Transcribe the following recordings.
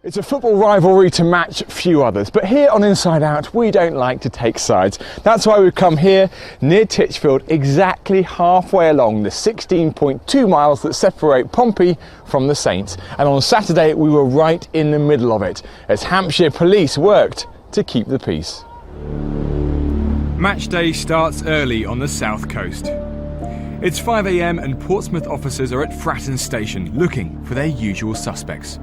It's a football rivalry to match few others, but here on Inside Out we don't like to take sides. That's why we've come here near Titchfield, exactly halfway along the 16.2 miles that separate Pompey from the Saints. And on Saturday we were right in the middle of it as Hampshire police worked to keep the peace. Match day starts early on the south coast. It's 5 a.m. and Portsmouth officers are at Fratton Station looking for their usual suspects.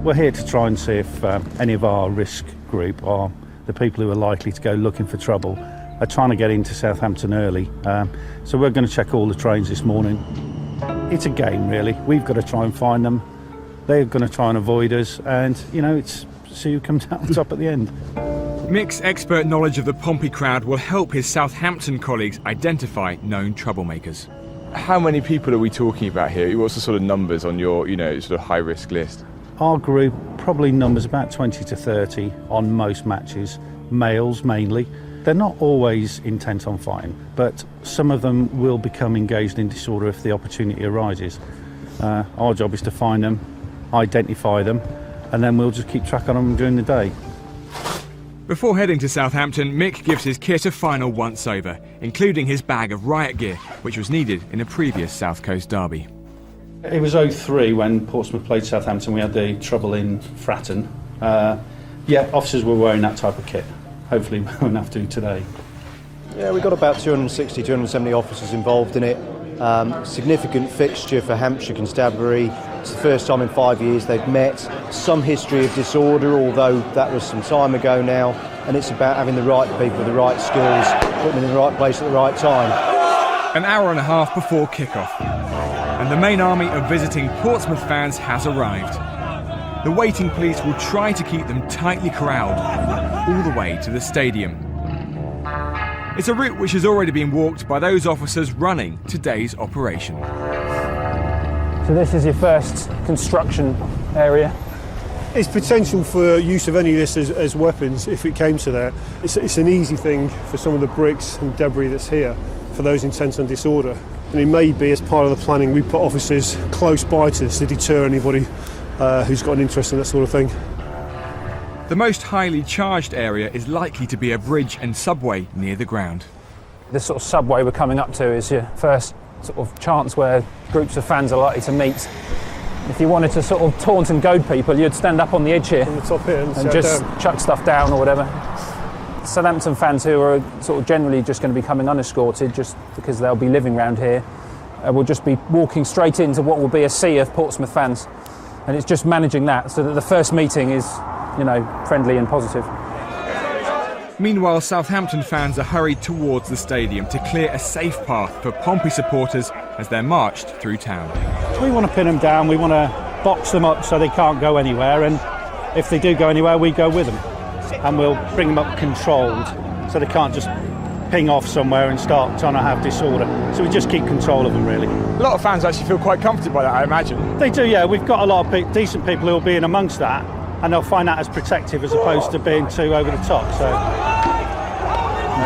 We're here to try and see if any of our risk group, or the people who are likely to go looking for trouble, are trying to get into Southampton early. So we're going to check all the trains this morning. It's a game, really. We've got to try and find them. They're going to try and avoid us, and it's see who comes out on top at the end. Mick's expert knowledge of the Pompey crowd will help his Southampton colleagues identify known troublemakers. How many people are we talking about here? What's the sort of numbers on your, sort of high risk list? Our group probably numbers about 20 to 30 on most matches, males mainly. They're not always intent on fighting, but some of them will become engaged in disorder if the opportunity arises. Our job is to find them, identify them, and then we'll just keep track on them during the day. Before heading to Southampton, Mick gives his kit a final once-over, including his bag of riot gear, which was needed in a previous South Coast derby. It was 03 when Portsmouth played Southampton. We had the trouble in Fratton. Officers were wearing that type of kit. Hopefully we won't have to today. Yeah, we got about 260, 270 officers involved in it. Significant fixture for Hampshire Constabulary. It's the first time in 5 years they've met. Some history of disorder, although that was some time ago now. And it's about having the right people with the right skills, putting them in the right place at the right time. An hour and a half before kick-off, and the main army of visiting Portsmouth fans has arrived. The waiting police will try to keep them tightly corralled all the way to the stadium. It's a route which has already been walked by those officers running today's operation. So this is your first construction area. It's potential for use of any of this as weapons if it came to that. It's an easy thing for some of the bricks and debris that's here for those intent on disorder. And it may be, as part of the planning, we put officers close by to this to deter anybody who's got an interest in that sort of thing. The most highly charged area is likely to be a bridge and subway near the ground. This sort of subway we're coming up to is your first sort of chance where groups of fans are likely to meet. If you wanted to sort of taunt and goad people, you'd stand up on the edge here on the top here and just chuck stuff down or whatever. Southampton fans who are sort of generally just going to be coming unescorted just because they'll be living around here will just be walking straight into what will be a sea of Portsmouth fans, and it's just managing that so that the first meeting is, friendly and positive. Meanwhile, Southampton fans are hurried towards the stadium to clear a safe path for Pompey supporters as they're marched through town. We want to pin them down, we want to box them up so they can't go anywhere, and if they do go anywhere, we go with them. And we'll bring them up controlled so they can't just ping off somewhere and start trying to have disorder. So we just keep control of them, really. A lot of fans actually feel quite comforted by that, I imagine. They do, yeah. We've got a lot of decent people who will be in amongst that, and they'll find that as protective as opposed to being too over the top. So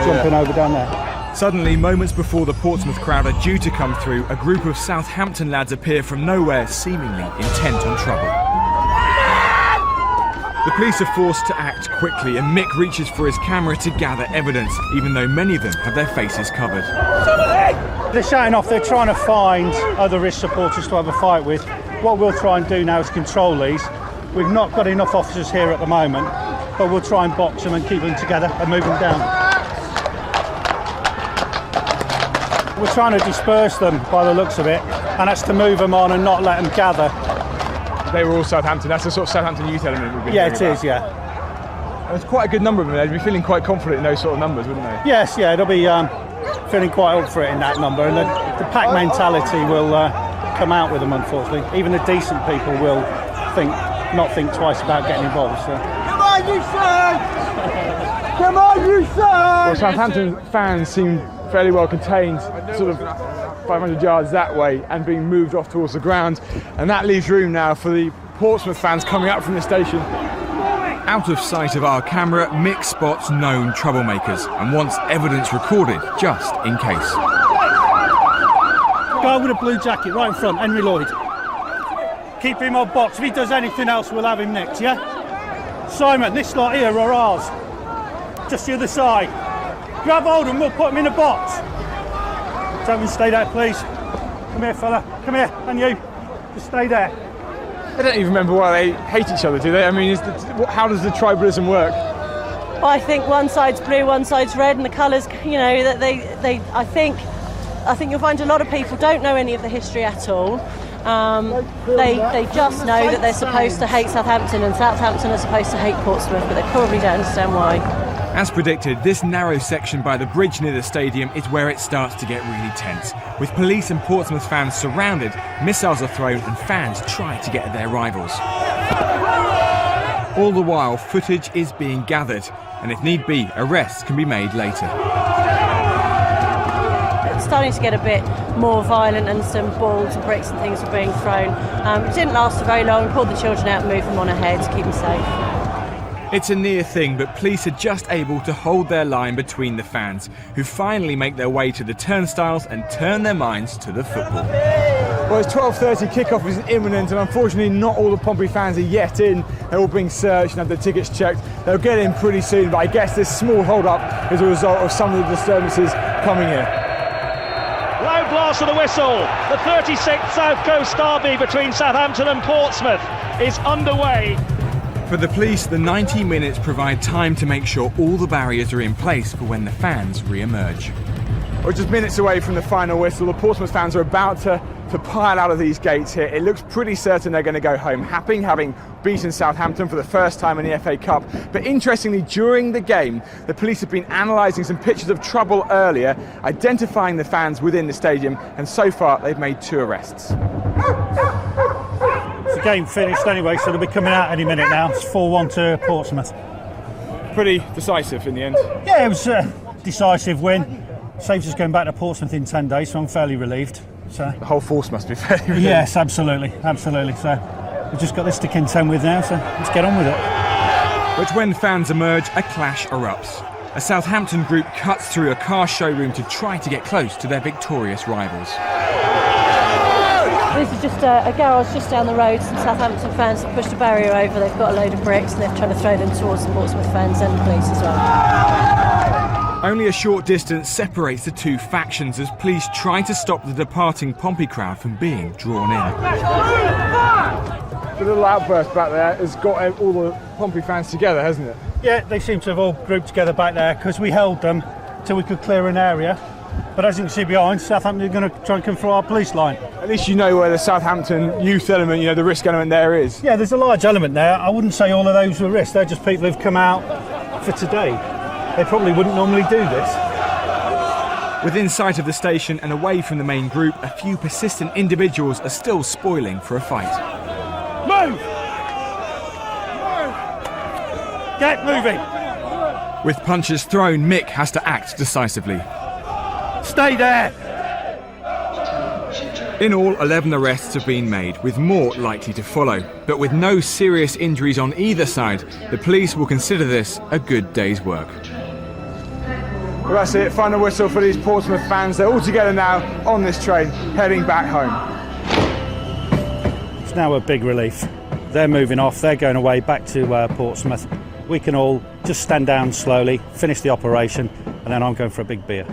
jumping over down there. Suddenly, moments before the Portsmouth crowd are due to come through, a group of Southampton lads appear from nowhere, seemingly intent on trouble. The police are forced to act quickly, and Mick reaches for his camera to gather evidence, even though many of them have their faces covered. They're shouting off, they're trying to find other risk supporters to have a fight with. What we'll try and do now is control these. We've not got enough officers here at the moment, but we'll try and box them and keep them together and move them down. We're trying to disperse them by the looks of it, and that's to move them on and not let them gather. They were all Southampton. That's the sort of Southampton youth element we've been Yeah, it about. is, yeah. There's quite a good number of them. They'd be feeling quite confident in those sort of numbers, wouldn't they? Yes, yeah, they'll be feeling quite up for it in that number, and the pack mentality will come out with them, unfortunately. Even the decent people will not think twice about getting involved. So. Come on, you son! Come on, you son! Well, Southampton fans seem fairly well contained, sort of 500 yards that way, and being moved off towards the ground, and that leaves room now for the Portsmouth fans coming up from the station. Out of sight of our camera, Mick spots known troublemakers and wants evidence recorded just in case. Guy with a blue jacket right in front, Henry Lloyd. keep him on box. If he does anything else, we'll have him next, yeah? Simon, this lot here are ours. Just the other side. Grab hold of him, we'll put him in a box. Don't stay there, please. Come here, fella. Come here, and you. Just stay there. They don't even remember why they hate each other, do they? I mean, how does the tribalism work? Well, I think one side's blue, one side's red, and the colours, you know, that I think you'll find a lot of people don't know any of the history at all. They just know that they're supposed to hate Southampton and Southampton are supposed to hate Portsmouth, but they probably don't understand why. As predicted, this narrow section by the bridge near the stadium is where it starts to get really tense. With police and Portsmouth fans surrounded, missiles are thrown and fans try to get at their rivals. All the while, footage is being gathered, and if need be, arrests can be made later. It's starting to get a bit more violent, and some balls and bricks and things were being thrown. It didn't last for very long. We pulled the children out and moved them on ahead to keep them safe. It's a near thing, but police are just able to hold their line between the fans, who finally make their way to the turnstiles and turn their minds to the football. Well, it's 12:30, kickoff is imminent, and unfortunately not all the Pompey fans are yet in. They're all being searched and have their tickets checked. They'll get in pretty soon, but I guess this small hold-up is a result of some of the disturbances coming in. Loud blast of the whistle. The 36th South Coast derby between Southampton and Portsmouth is underway. For the police, the 90 minutes provide time to make sure all the barriers are in place for when the fans re-emerge. We're just minutes away from the final whistle. The Portsmouth fans are about to pile out of these gates here. It looks pretty certain they're going to go home happy, having beaten Southampton for the first time in the FA Cup. But interestingly, during the game, the police have been analysing some pictures of trouble earlier, identifying the fans within the stadium, and so far they've made 2 arrests. The game finished anyway, so they'll be coming out any minute now. It's 4-1 to Portsmouth. Pretty decisive in the end. Yeah, it was a decisive win. Saves us going back to Portsmouth in 10 days, so I'm fairly relieved. So the whole force must be fairly relieved. Yes, absolutely. So we've just got this to contend with now, so let's get on with it. But when fans emerge, a clash erupts. A Southampton group cuts through a car showroom to try to get close to their victorious rivals. This is just a garage just down the road. Some Southampton fans have pushed a barrier over. They've got a load of bricks and they're trying to throw them towards the Portsmouth fans and the police as well. Only a short distance separates the two factions as police try to stop the departing Pompey crowd from being drawn in. The little outburst back there has got all the Pompey fans together, hasn't it? Yeah, they seem to have all grouped together back there because we held them till we could clear an area. But as you can see behind, Southampton are going to try and come through our police line. At least you know where the Southampton youth element, the risk element there is. Yeah, there's a large element there. I wouldn't say all of those were risk. They're just people who've come out for today. They probably wouldn't normally do this. Within sight of the station and away from the main group, a few persistent individuals are still spoiling for a fight. Move! Get moving! With punches thrown, Mick has to act decisively. Stay there! In all, 11 arrests have been made, with more likely to follow. But with no serious injuries on either side, the police will consider this a good day's work. Well, that's it, final whistle for these Portsmouth fans. They're all together now on this train, heading back home. It's now a big relief. They're moving off, they're going away back to Portsmouth. We can all just stand down slowly, finish the operation, and then I'm going for a big beer.